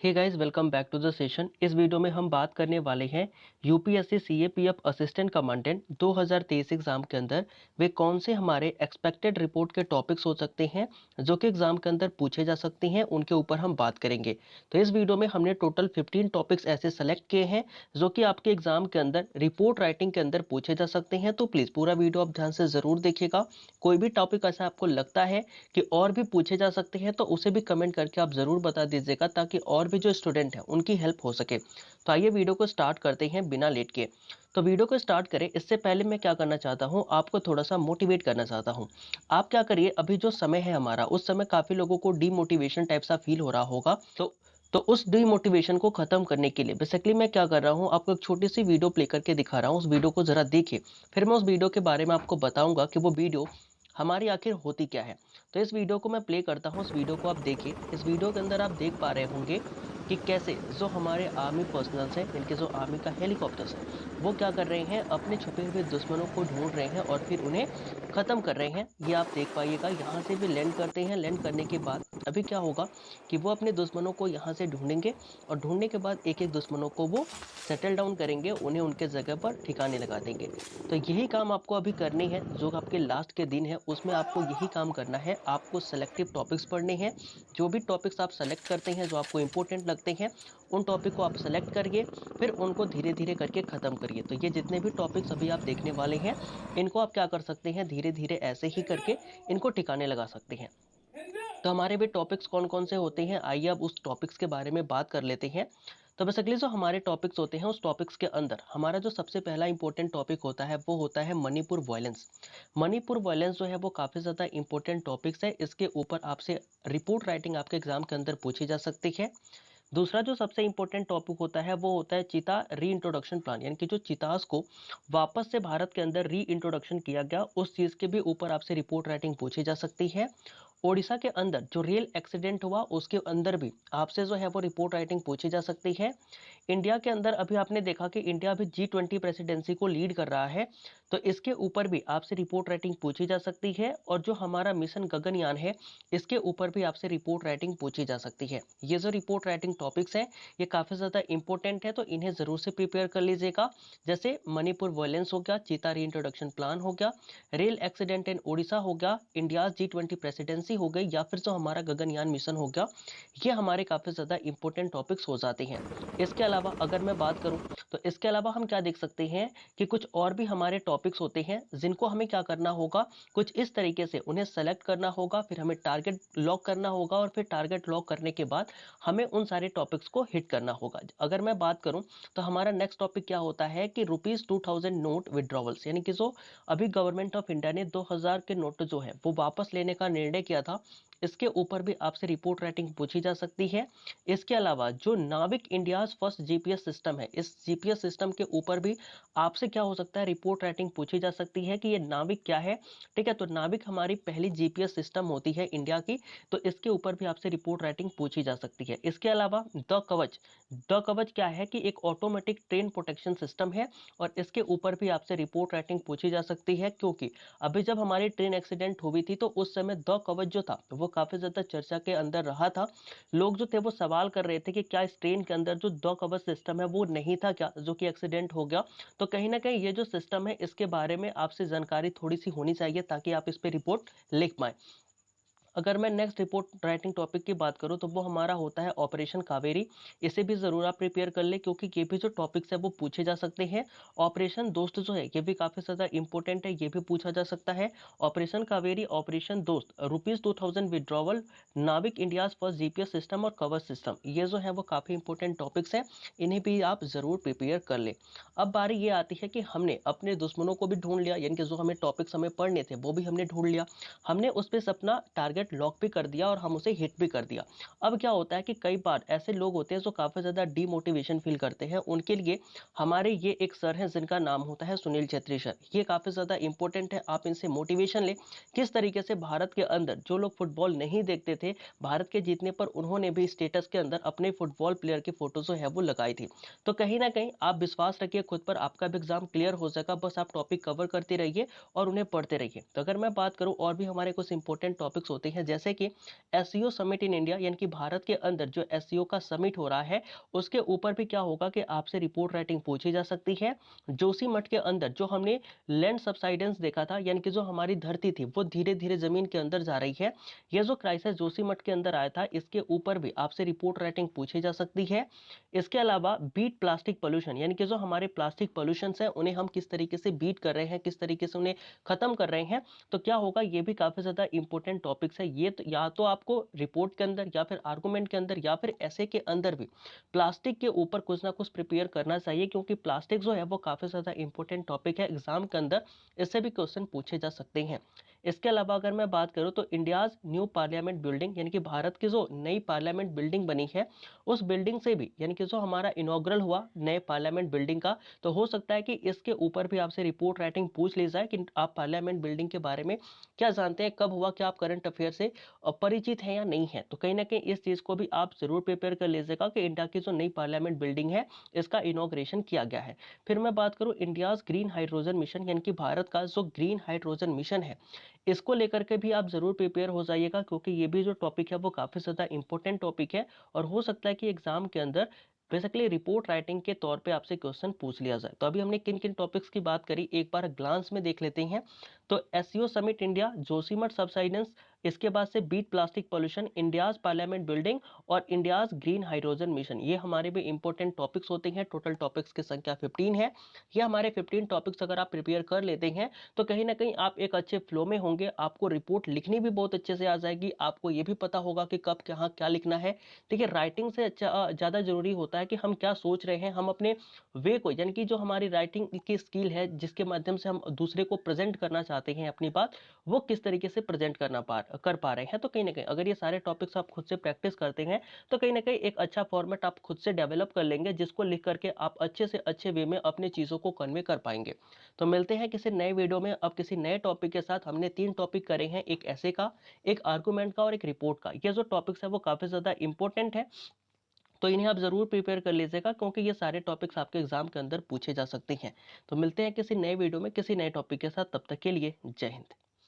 Hey guys, welcome back to the session. इस video में हम बात करने वाले हैं UPSC CAPF assistant commandant 2023 exam के अंदर वे कौन से हमारे एक्सपेक्टेड रिपोर्ट के टॉपिक्स हो सकते हैं जो कि एग्जाम के अंदर पूछे जा सकते हैं, उनके ऊपर हम बात करेंगे। तो इस वीडियो में हमने टोटल 15 टॉपिक्स ऐसे सेलेक्ट किए हैं जो कि आपके एग्जाम के अंदर रिपोर्ट राइटिंग के अंदर पूछे जा सकते हैं। तो प्लीज़ पूरा वीडियो आप ध्यान से ज़रूर देखिएगा। कोई भी टॉपिक ऐसा आपको लगता है कि और भी पूछे जा सकते हैं तो उसे भी कमेंट करके आप ज़रूर बता दीजिएगा, ताकि और भी जो स्टूडेंट हैं उनकी हेल्प हो सके। तो आइए वीडियो को स्टार्ट करते हैं बिना लेट के। तो वीडियो को स्टार्ट करें इससे पहले मैं क्या करना चाहता हूं, आपको थोड़ा सा मोटिवेट करना चाहता हूं। आप क्या करिए, अभी जो समय है हमारा, उस समय काफ़ी लोगों को डीमोटिवेशन टाइप सा फील हो रहा होगा। तो उस डीमोटिवेशन को खत्म करने के लिए बेसिकली मैं क्या कर रहा हूं, आपको एक छोटी सी वीडियो प्ले करके दिखा रहा हूं। उस वीडियो को ज़रा देखिए, फिर मैं उस वीडियो के बारे में आपको बताऊंगा कि वो वीडियो हमारी आखिर होती क्या है। तो इस वीडियो को मैं प्ले करता हूँ, उस वीडियो को आप देखिए। इस वीडियो के अंदर आप देख पा रहे होंगे कि कैसे जो हमारे आर्मी पर्सनल्स हैं, इनके जो आर्मी का हेलीकॉप्टर्स है, वो क्या कर रहे हैं, अपने छुपे हुए दुश्मनों को ढूंढ रहे हैं और फिर उन्हें खत्म कर रहे हैं। ये आप देख पाइएगा, यहाँ से भी लैंड करते हैं। लैंड करने के बाद अभी क्या होगा कि वो अपने दुश्मनों को यहाँ से ढूंढेंगे और ढूंढने के बाद एक एक दुश्मनों को वो सेटल डाउन करेंगे, उन्हें उनके जगह पर ठिकाने लगा देंगे। तो यही काम आपको अभी करनी है। जो आपके लास्ट के दिन है उसमें आपको यही काम करना है। आपको सेलेक्टिव टॉपिक्स पढ़ने हैं। जो भी टॉपिक्स आप सेलेक्ट करते हैं, जो आपको इंपॉर्टेंट लगते हैं, उन टॉपिक को आप सेलेक्ट करिए, फिर उनको धीरे धीरे करके ख़त्म करिए। तो ये जितने भी टॉपिक्स अभी आप देखने वाले हैं, इनको आप क्या कर सकते हैं, धीरे धीरे ऐसे ही करके इनको ठिकाने लगा सकते हैं। तो हमारे भी टॉपिक्स कौन कौन से होते हैं, आइए अब उस टॉपिक्स के बारे में बात कर लेते हैं। तो बेसिकली जो हमारे टॉपिक्स होते हैं, उस टॉपिक्स के अंदर हमारा जो सबसे पहला इंपॉर्टेंट टॉपिक होता है वो होता है मणिपुर वायलेंस। मणिपुर वायलेंस जो है वो काफ़ी ज़्यादा इंपॉर्टेंट टॉपिक्स है। इसके ऊपर आपसे रिपोर्ट राइटिंग आपके एग्जाम के अंदर पूछी जा सकती है। दूसरा जो सबसे इंपॉर्टेंट टॉपिक होता है वो होता है चीता री इंट्रोडक्शन प्लान, यानी कि जो चीतास को वापस से भारत के अंदर री इंट्रोडक्शन किया गया, उस चीज़ के भी ऊपर आपसे रिपोर्ट राइटिंग पूछी जा सकती है। ओडिशा के अंदर जो रेल एक्सीडेंट हुआ उसके अंदर भी आपसे जो है वो रिपोर्ट राइटिंग पूछी जा सकती है। इंडिया के अंदर अभी आपने देखा कि इंडिया अभी G20 प्रेसिडेंसी को लीड कर रहा है, तो इसके ऊपर भी आपसे रिपोर्ट राइटिंग पूछी जा सकती है। और जो हमारा मिशन गगनयान है, इसके ऊपर भी आपसे रिपोर्ट राइटिंग पूछी जा सकती है। ये जो रिपोर्ट राइटिंग टॉपिक्स हैं, ये काफ़ी ज़्यादा इंपॉर्टेंट है, तो इन्हें ज़रूर से प्रिपेयर कर लीजिएगा। जैसे मणिपुर वायलेंस हो गया, चीता री इंट्रोडक्शन प्लान हो गया, रेल एक्सीडेंट इन ओडिशा हो गया, इंडिया G20 प्रेसिडेंसी हो गई, या फिर जो हमारा गगनयान मिशन हो गया। ये हमारे काफ़ी ज़्यादा इंपॉर्टेंट टॉपिक्स हो जाते हैं। इसके अलावा अगर मैं बात करूं, तो इसके अलावा हम क्या देख सकते हैं कि कुछ और भी हमारे टॉपिक्स होते हैं जिनको हमें क्या करना होगा, कुछ इस तरीके से उन्हें सेलेक्ट करना होगा, फिर हमें टारगेट लॉक करना होगा, और फिर टारगेट लॉक करने के बाद हमें उन सारे टॉपिक्स को हिट करना होगा। अगर मैं बात करूं तो हमारा नेक्स्ट टॉपिक क्या होता है कि ₹2000 नोट विड्रॉवल्स, यानी कि जो अभी गवर्नमेंट ऑफ इंडिया ने 2000 के नोट जो है वो वापस लेने का निर्णय किया था, इसके ऊपर भी आपसे रिपोर्ट राइटिंग पूछी जा सकती है। इसके अलावा जो नाविक इंडियाज फर्स्ट जीपीएस सिस्टम है, इस जीपीएस सिस्टम के ऊपर भी आपसे क्या हो सकता है, रिपोर्ट राइटिंग पूछी जा सकती है कि ये नाविक क्या है। ठीक है, तो नाविक हमारी पहली जीपीएस सिस्टम होती है इंडिया की, तो इसके ऊपर भी आपसे रिपोर्ट राइटिंग पूछी जा सकती है। इसके अलावा द कवच क्या है कि एक ऑटोमेटिक ट्रेन प्रोटेक्शन सिस्टम है, और इसके ऊपर भी आपसे रिपोर्ट राइटिंग पूछी जा सकती है, क्योंकि अभी जब हमारी ट्रेन एक्सीडेंट हुई थी तो उस समय द कवच जो था वो काफ़ी ज़्यादा चर्चा के अंदर रहा था। लोग जो थे वो सवाल कर रहे थे कि क्या इस ट्रेन के अंदर जो द कवच सिस्टम है वो नहीं था क्या, जो कि एक्सीडेंट हो गया। तो कहीं ना कहीं ये जो सिस्टम है इसके बारे में आपसे जानकारी थोड़ी सी होनी चाहिए, ताकि आप इस पर रिपोर्ट लिख पाएँ। अगर मैं नेक्स्ट रिपोर्ट राइटिंग टॉपिक की बात करूं तो वो हमारा होता है ऑपरेशन कावेरी। इसे भी ज़रूर आप प्रिपेयर कर ले, क्योंकि ये भी जो टॉपिक्स है वो पूछे जा सकते हैं। ऑपरेशन दोस्त जो है ये भी काफ़ी ज़्यादा इंपॉर्टेंट है, ये भी पूछा जा सकता है। ऑपरेशन कावेरी, ऑपरेशन दोस्त, ₹2000 विड्रॉवल, नाविक इंडियाज फर्स्ट जीपीएस सिस्टम और कवच सिस्टम, ये जो है वो काफ़ी इंपॉर्टेंट टॉपिक्स हैं। इन्हें भी आप ज़रूर प्रिपेयर कर ले। अब बारी ये आती है कि हमने अपने दुश्मनों को भी ढूंढ लिया, यानी कि जो हमें टॉपिक्स हमें पढ़ने थे वो भी हमने ढूंढ लिया। हमने उस पर अपना टारगेट लॉक भी कर दिया और हम उसे हिट भी कर दिया। अब क्या होता है कि कई बार ऐसे लोग होते हैं जो काफ़ी ज़्यादा डीमोटिवेशन फील करते हैं। उनके लिए हमारे ये एक सर हैं जिनका नाम होता है सुनील छेत्री सर। ये काफ़ी ज़्यादा इंपॉर्टेंट है, आप इनसे मोटिवेशन लें। किस तरीके से भारत के अंदर जो लोग फुटबॉल नहीं देखते थे, भारत के जीतने पर उन्होंने भी स्टेटस के अंदर अपने फुटबॉल प्लेयर की फोटो जो है वो लगाई थी। तो कहीं ना कहीं आप विश्वास रखिए खुद पर, आपका भी एग्जाम क्लियर हो जाएगा। बस आप टॉपिक कवर करते रहिए और उन्हें पढ़ते रहिए। तो अगर मैं बात करूं और भी हमारे कुछ इंपॉर्टेंट टॉपिक्स होते हैं, जैसे कि एससीओ समिट इन इंडिया, यानी कि भारत के अंदर जो एससीओ का समिट हो रहा है उसके ऊपर भी क्या होगा कि आपसे रिपोर्ट राइटिंग पूछी जा सकती है। जोशीमठ के अंदर जो हमने लैंड सबसाइडेंस देखा था, यानी कि जो हमारी धरती थी वो धीरे धीरे जमीन के अंदर जा रही है, यह जो क्राइसिस जोशीमठ के अंदर आया था इसके ऊपर भी आपसे रिपोर्ट राइटिंग पूछी जा सकती है। इसके अलावा बीट प्लास्टिक पोल्यूशन, यानी कि जो हमारे प्लास्टिक पोल्यूशन है उन्हें हम किस तरीके से बीट कर रहे हैं, किस तरीके से उन्हें खत्म कर रहे हैं, तो क्या होगा, ये भी काफी ज्यादा इंपॉर्टेंट टॉपिक्स है। ये तो या तो आपको रिपोर्ट के अंदर या फिर आर्गुमेंट के अंदर या फिर ऐसे के अंदर भी प्लास्टिक के ऊपर कुछ ना कुछ प्रिपेयर करना चाहिए, क्योंकि प्लास्टिक जो है वो काफी ज्यादा इंपॉर्टेंट टॉपिक है एग्जाम के अंदर, इससे भी क्वेश्चन पूछे जा सकते हैं। इसके अलावा अगर मैं बात करूं तो इंडियाज न्यू पार्लियामेंट बिल्डिंग, यानी कि भारत की जो नई पार्लियामेंट बिल्डिंग बनी है उस बिल्डिंग से भी, यानी कि जो हमारा इनॉग्रल हुआ नए पार्लियामेंट बिल्डिंग का, तो हो सकता है कि इसके ऊपर भी आपसे रिपोर्ट राइटिंग पूछ ली जाए कि आप पार्लियामेंट बिल्डिंग के बारे में क्या जानते हैं, कब हुआ, क्या आप करंट अफेयर से परिचित हैं या नहीं है। तो कहीं ना कहीं इस चीज को भी आप जरूर प्रिपेयर कर लीजिएगा कि इंडिया की जो नई पार्लियामेंट बिल्डिंग है इसका इनॉग्रेशन किया गया है। फिर मैं बात करूं इंडियाज ग्रीन हाइड्रोजन मिशन, यानी कि भारत का जो ग्रीन हाइड्रोजन मिशन है इसको लेकर के भी आप जरूर प्रिपेयर हो जाइएगा, क्योंकि ये भी जो टॉपिक है वो काफी ज्यादा इंपॉर्टेंट टॉपिक है और हो सकता है कि एग्जाम के अंदर बेसिकली रिपोर्ट राइटिंग के तौर पे आपसे क्वेश्चन पूछ लिया जाए। तो अभी हमने किन किन टॉपिक्स की बात करी एक बार ग्लांस में देख लेते हैं। तो SCO summit India, Joshimath subsidence, इसके बाद से beat plastic pollution, India's parliament building और इंडियाज ग्रीन हाइड्रोजन मिशन, ये हमारे भी इंपॉर्टेंट टॉपिक्स होते हैं। टोटल टॉपिक्स की संख्या 15 है। ये हमारे 15 टॉपिक्स अगर आप प्रिपेयर कर लेते हैं तो कहीं ना कहीं आप एक अच्छे फ्लो में होंगे, आपको रिपोर्ट लिखनी भी बहुत अच्छे से आ जाएगी, आपको ये भी पता होगा कि कब कहाँ क्या लिखना है। देखिए राइटिंग से अच्छा ज़्यादा जरूरी होता है कि हम क्या सोच रहे हैं, हम अपने वे को, यानी कि जो हमारी राइटिंग की स्किल है जिसके माध्यम से हम दूसरे को प्रेजेंट करना चाहते हैं अपनी बात, वो किस तरीके से प्रेजेंट कर पा रहे हैं। तो कहीं ना कहीं अगर ये सारे टॉपिक्स आप खुद से प्रैक्टिस करते हैं तो कहीं ना कहीं एक अच्छा फॉर्मेट आप खुद से डेवलप कर लेंगे, जिसको लिख करके आप अच्छे से अच्छे वे में अपनी चीज़ों को कन्वे कर पाएंगे। तो मिलते हैं किसी नए वीडियो में अब किसी नए टॉपिक के साथ। हमने 3 टॉपिक करे हैं, एक ऐसे का, एक आर्गुमेंट का और एक रिपोर्ट का। ये जो टॉपिक्स है वो काफी ज्यादा इंपॉर्टेंट है, तो इन्हें आप जरूर प्रिपेयर कर लीजिएगा, क्योंकि ये सारे टॉपिक्स आपके एग्जाम के अंदर पूछे जा सकते हैं। तो मिलते हैं किसी नए वीडियो में किसी नए टॉपिक के साथ, तब तक के लिए जय हिंद।